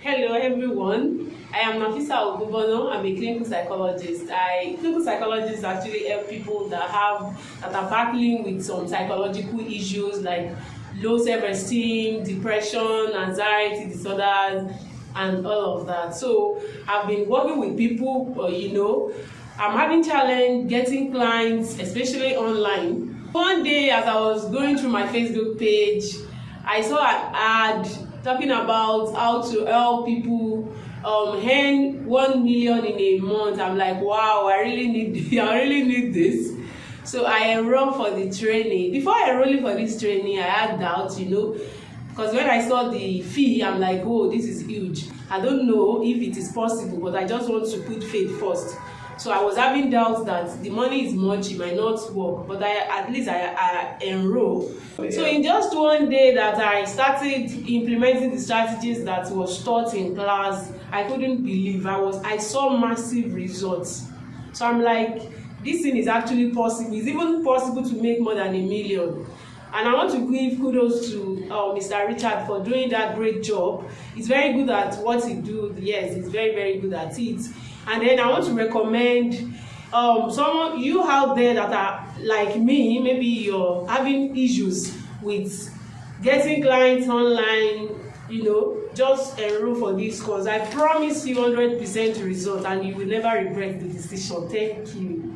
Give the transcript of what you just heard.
Hello everyone, I am Nafisa Ogunbono. I'm a clinical psychologist. Clinical psychologists actually help people that are battling with some psychological issues like low self-esteem, depression, anxiety disorders, and all of that. So I've been working with people, I'm having challenge getting clients, especially online. One day as I was going through my Facebook page, I saw an ad talking about how to help people earn 1 million in a month. I'm like, wow, I really need this. So I enrolled for the training. Before I enrolled for this training, I had doubts, because when I saw the fee, I'm like, oh, this is huge. I don't know if it is possible, but I just want to put faith first. So I was having doubts that the money is much, it might not work, but at least I enrolled. Yeah. So in just one day that I started implementing the strategies that was taught in class, I couldn't believe I saw massive results. So I'm like, this thing is actually possible. It's even possible to make more than 1 million. And I want to give kudos to Mr. Richard for doing that great job. He's very good at what he do. Yes, he's very, very good at it. And then I want to recommend someone you out there that are like me, maybe you're having issues with getting clients online, just enroll for this course. I promise you 100% result and you will never regret the decision. Thank you.